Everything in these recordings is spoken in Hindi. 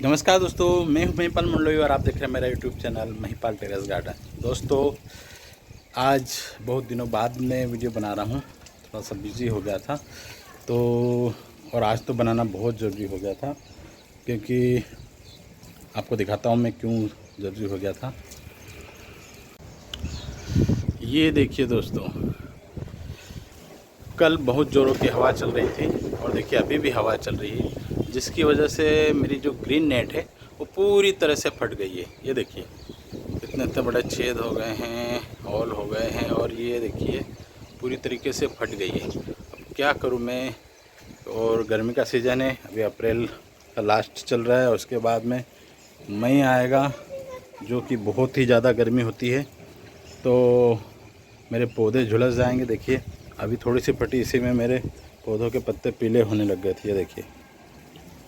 नमस्कार दोस्तों, मैं हूं महिपाल मंडलोई और आप देख रहे हैं मेरा YouTube channel Mahipal terrace garden. दोस्तों, आज बहुत दिनों बाद मैं वीडियो बना रहा हूं। थोड़ा सा बिजी हो गया था तो, और आज तो बनाना बहुत ज़रूरी हो गया था, क्योंकि आपको दिखाता हूं मैं क्यों ज़रूरी हो गया था। ये देखिए दोस्तों, कल बहुत ज़ोरों की हवा चल रही थी और देखिए अभी भी हवा चल रही है, जिसकी वजह से मेरी जो ग्रीन नेट है वो पूरी तरह से फट गई है। ये देखिए इतने इतने बड़े छेद हो गए हैं, हॉल हो गए हैं और ये देखिए पूरी तरीके से फट गई है। अब क्या करूं मैं। और गर्मी का सीज़न है, अभी अप्रैल का लास्ट चल रहा है और उसके बाद में मई आएगा, जो कि बहुत ही ज़्यादा गर्मी होती है, तो मेरे पौधे झुलस जाएंगे। देखिए अभी थोड़ी सी फटी, इसी में मेरे पौधों के पत्ते पीले होने लग गए थे, ये देखिए,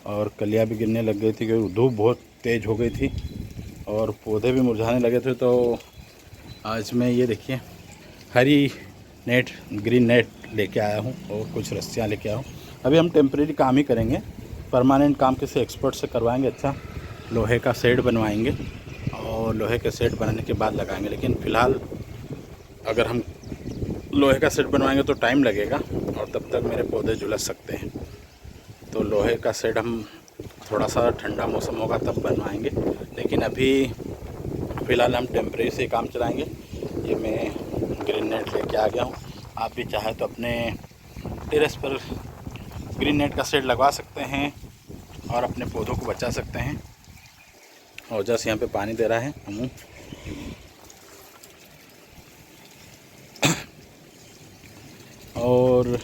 और कलियाँ भी गिरने लग गई थी क्योंकि धूप बहुत तेज़ हो गई थी और पौधे भी मुरझाने लगे थे। तो आज मैं ये देखिए हरी नेट, ग्रीन नेट लेके आया हूँ और कुछ रस्सियाँ लेके आया हूँ। अभी हम टेम्परेरी काम ही करेंगे, परमानेंट काम किसी एक्सपर्ट से करवाएंगे। अच्छा लोहे का शेड बनवाएंगे और लोहे के शेड बनाने के बाद लगाएंगे, लेकिन फ़िलहाल अगर हम लोहे का सेट बनवाएंगे तो टाइम लगेगा और तब तक मेरे पौधे झुलस सकते हैं। तो लोहे का सेट हम थोड़ा सा ठंडा मौसम होगा तब बनवाएंगे, लेकिन अभी फ़िलहाल हम टेम्परेरी से काम चलाएंगे। ये मैं ग्रीन नेट लेके आ गया हूँ। आप भी चाहे तो अपने टेरेस पर ग्रीन नेट का सेट लगवा सकते हैं और अपने पौधों को बचा सकते हैं। और जैसे यहाँ पे पानी दे रहा है हम, और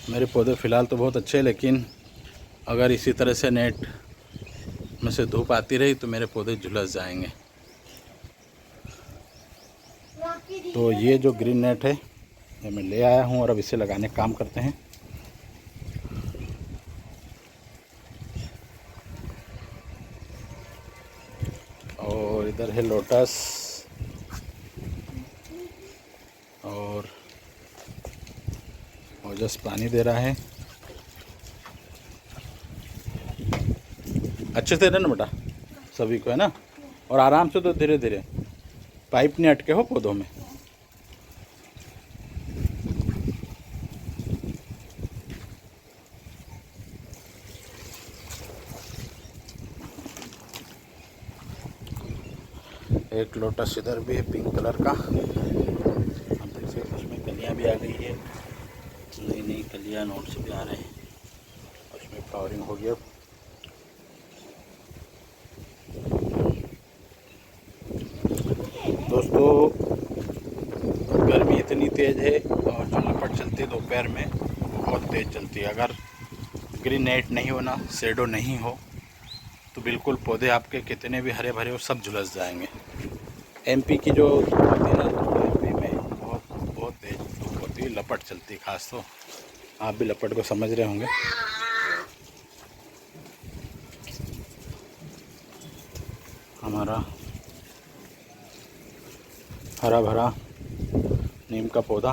मेरे पौधे फ़िलहाल तो बहुत अच्छे हैं, लेकिन अगर इसी तरह से नेट में से धूप आती रही तो मेरे पौधे झुलस जाएंगे। तो ये जो ग्रीन नेट है ये मैं ले आया हूँ और अब इसे लगाने का काम करते हैं। और इधर है लोटस और जस्ट पानी दे रहा है। अच्छे से ना बेटा, सभी को है ना, और आराम से, तो धीरे धीरे, पाइप नहीं अटके हो पौधों में। एक लोटस इधर भी है पिंक कलर का, आप देख सकते हैं, उसमें कलियाँ भी आ गई है, नई नई कलियाँ नोट्स भी आ रहे हैं, उसमें फ्लावरिंग हो गया। दोस्तों, गर्मी इतनी तेज़ है और जो लपट चलती है दोपहर में बहुत तेज़ चलती है। अगर ग्रीन नेट नहीं होना, शेडो नहीं हो, तो बिल्कुल पौधे आपके कितने भी हरे भरे हो सब झुलस जाएंगे। एमपी की जो धूप होती है ना, एमपी में बहुत बहुत तेज़ धूप होती है, लपट चलती है खास, तो आप भी लपट को समझ रहे होंगे। हमारा हरा भरा नीम का पौधा,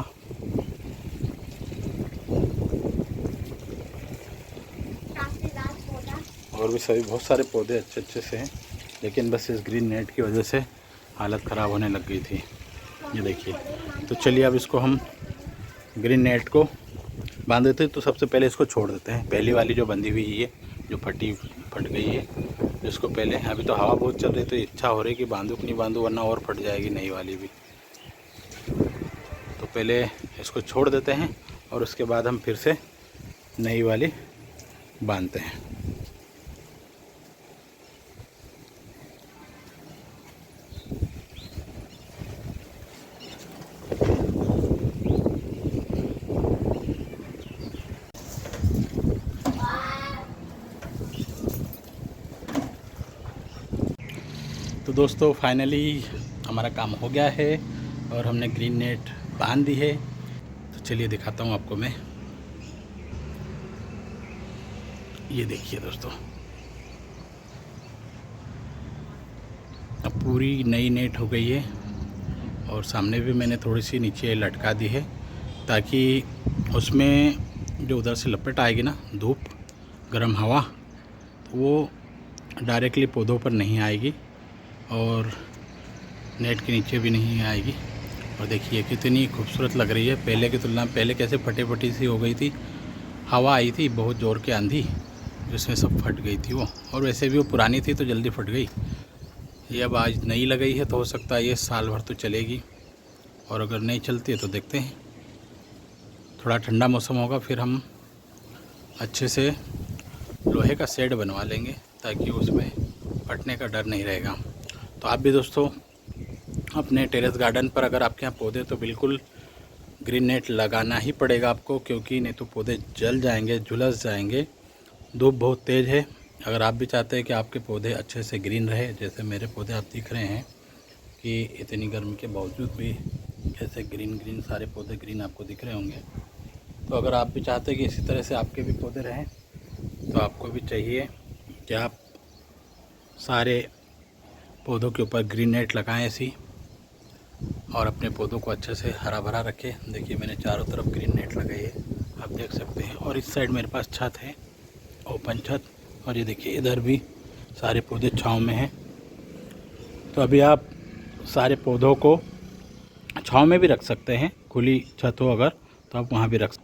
और भी सभी बहुत सारे पौधे अच्छे अच्छे से हैं, लेकिन बस इस ग्रीन नेट की वजह से हालत ख़राब होने लग गई थी। ये देखिए, तो चलिए अब इसको हम ग्रीन नेट को बांध देते हैं। तो सबसे पहले इसको छोड़ देते हैं, पहली वाली जो बंधी हुई है, जो फट गई है, इसको पहले, अभी तो हवा बहुत चल रही है तो इच्छा हो रही है कि बांधूँ कि नहीं बांधूँ, वरना और फट जाएगी नई वाली भी। तो पहले इसको छोड़ देते हैं और उसके बाद हम फिर से नई वाली बांधते हैं। तो दोस्तों, फाइनली हमारा काम हो गया है और हमने ग्रीन नेट बांध दी है। तो चलिए दिखाता हूँ आपको मैं। ये देखिए दोस्तों, अब पूरी नई नेट हो गई है और सामने भी मैंने थोड़ी सी नीचे लटका दी है, ताकि उसमें जो उधर से लपट आएगी ना, धूप, गर्म हवा, तो वो डायरेक्टली पौधों पर नहीं आएगी और नेट के नीचे भी नहीं आएगी। और देखिए कितनी खूबसूरत लग रही है पहले की तुलना में। पहले कैसे फटे फटी सी हो गई थी, हवा आई थी बहुत ज़ोर के आंधी, जिसमें सब फट गई थी वो। और वैसे भी वो पुरानी थी तो जल्दी फट गई। ये अब आज नई लगाई है तो हो सकता है ये साल भर तो चलेगी, और अगर नहीं चलती है तो देखते हैं। थोड़ा ठंडा मौसम होगा फिर हम अच्छे से लोहे का शेड बनवा लेंगे ताकि उसमें फटने का डर नहीं रहेगा। तो आप भी दोस्तों अपने टेरेस गार्डन पर अगर आपके यहाँ पौधे तो बिल्कुल ग्रीन नेट लगाना ही पड़ेगा आपको, क्योंकि नहीं तो पौधे जल जाएंगे, झुलस जाएंगे। धूप बहुत तेज़ है। अगर आप भी चाहते हैं कि आपके पौधे अच्छे से ग्रीन रहे, जैसे मेरे पौधे आप दिख रहे हैं कि इतनी गर्मी के बावजूद भी कैसे ग्रीन सारे पौधे ग्रीन आपको दिख रहे होंगे। तो अगर आप भी चाहते हैं कि इसी तरह से आपके भी पौधे रहें तो आपको भी चाहिए कि आप सारे पौधों के ऊपर ग्रीन नेट लगाएं ऐसी, और अपने पौधों को अच्छे से हरा भरा रखें। देखिए मैंने चारों तरफ ग्रीन नेट लगाई है, आप देख सकते हैं। और इस साइड मेरे पास छत है, ओपन छत। और ये देखिए इधर भी सारे पौधे छाँव में हैं। तो अभी आप सारे पौधों को छाँव में भी रख सकते हैं, खुली छत हो अगर तो आप वहाँ भी रख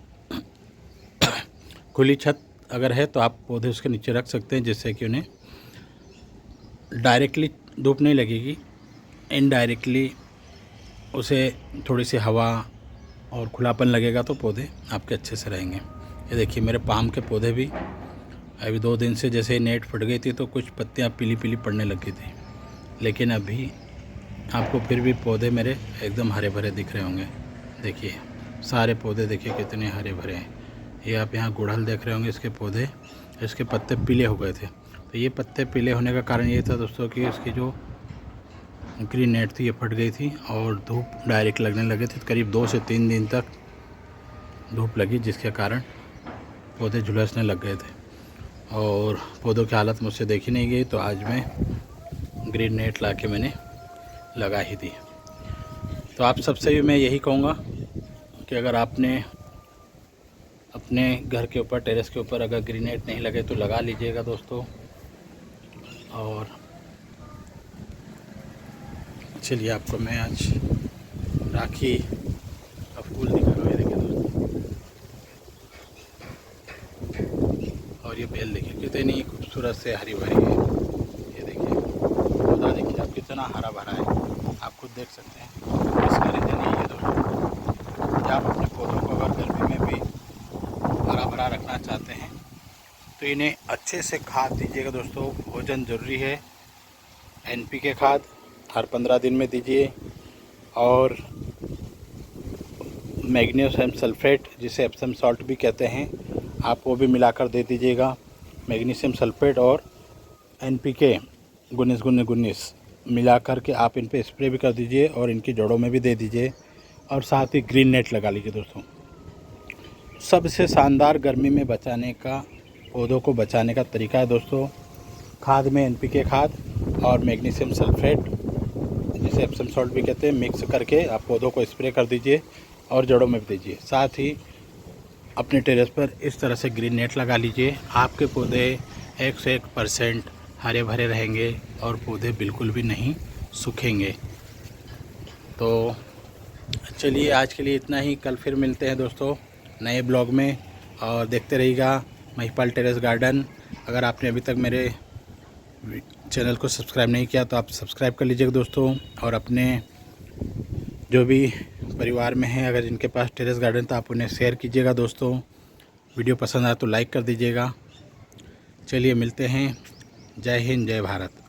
खुली छत अगर है तो आप पौधे उसके नीचे रख सकते हैं, जिससे कि उन्हें डायरेक्टली धूप नहीं लगेगी, इनडायरेक्टली उसे थोड़ी सी हवा और खुलापन लगेगा तो पौधे आपके अच्छे से रहेंगे। ये देखिए मेरे पाम के पौधे भी अभी 2 दिन से जैसे नेट फट गई थी तो कुछ पत्तियां पीली पीली पड़ने लगी थी, लेकिन अभी आपको फिर भी पौधे मेरे एकदम हरे भरे दिख रहे होंगे। देखिए सारे पौधे देखिए कितने हरे भरे हैं। ये आप यहाँ गुड़हल देख रहे होंगे, इसके पौधे, इसके पत्ते पीले हो गए थे। तो ये पत्ते पीले होने का कारण ये था दोस्तों कि इसकी जो ग्रीन नेट थी ये फट गई थी और धूप डायरेक्ट लगने लगे थे। करीब 2 से 3 दिन तक धूप लगी, जिसके कारण पौधे झुलसने लग गए थे और पौधों की हालत मुझसे देखी नहीं गई। तो आज मैं ग्रीन नेट ला के मैंने लगा ही दी। तो आप सबसे भी मैं यही कहूँगा कि अगर आपने अपने घर के ऊपर, टेरेस के ऊपर अगर ग्रीन नेट नहीं लगे तो लगा लीजिएगा दोस्तों। और चलिए आपको मैं आज राखी का फूल दिखाऊंगा। ये देखिए दोस्तों, और ये बेल देखिए कितनी खूबसूरत से हरी भरी है। ये देखिए पौधा देखिए आप कितना हरा भरा है, आप खुद देख सकते हैं। इसका रीज़न यही है दोस्तों कि आप अपने पौधों को अगर गर्मी में भी हरा भरा रखना चाहते हैं तो इन्हें अच्छे से खाद दीजिएगा दोस्तों। भोजन ज़रूरी है। NPK खाद हर 15 दिन में दीजिए, और मैग्नीशियम सल्फेट जिसे एप्सम सॉल्ट भी कहते हैं, आप वो भी मिलाकर दे दीजिएगा। मैग्नीशियम सल्फेट और NPK 19 मिला कर के आप इन पे स्प्रे भी कर दीजिए और इनकी जड़ों में भी दे दीजिए, और साथ ही ग्रीन नेट लगा लीजिए दोस्तों। सबसे शानदार गर्मी में बचाने का, पौधों को बचाने का तरीका है दोस्तों, खाद में NPK खाद और मैग्नीशियम सल्फेट जिसे एप्सम सॉल्ट भी कहते हैं, मिक्स करके आप पौधों को स्प्रे कर दीजिए और जड़ों में भी दीजिए। साथ ही अपने टेरेस पर इस तरह से ग्रीन नेट लगा लीजिए। आपके पौधे 101% हरे भरे रहेंगे और पौधे बिल्कुल भी नहीं सूखेंगे। तो चलिए आज के लिए इतना ही। कल फिर मिलते हैं दोस्तों नए ब्लॉग में, और देखते रहिएगा महिपाल टेरेस गार्डन। अगर आपने अभी तक मेरे चैनल को सब्सक्राइब नहीं किया तो आप सब्सक्राइब कर लीजिएगा दोस्तों, और अपने जो भी परिवार में हैं अगर जिनके पास टेरेस गार्डन तो आप उन्हें शेयर कीजिएगा दोस्तों। वीडियो पसंद आए तो लाइक कर दीजिएगा। चलिए मिलते हैं। जय हिंद, जय भारत।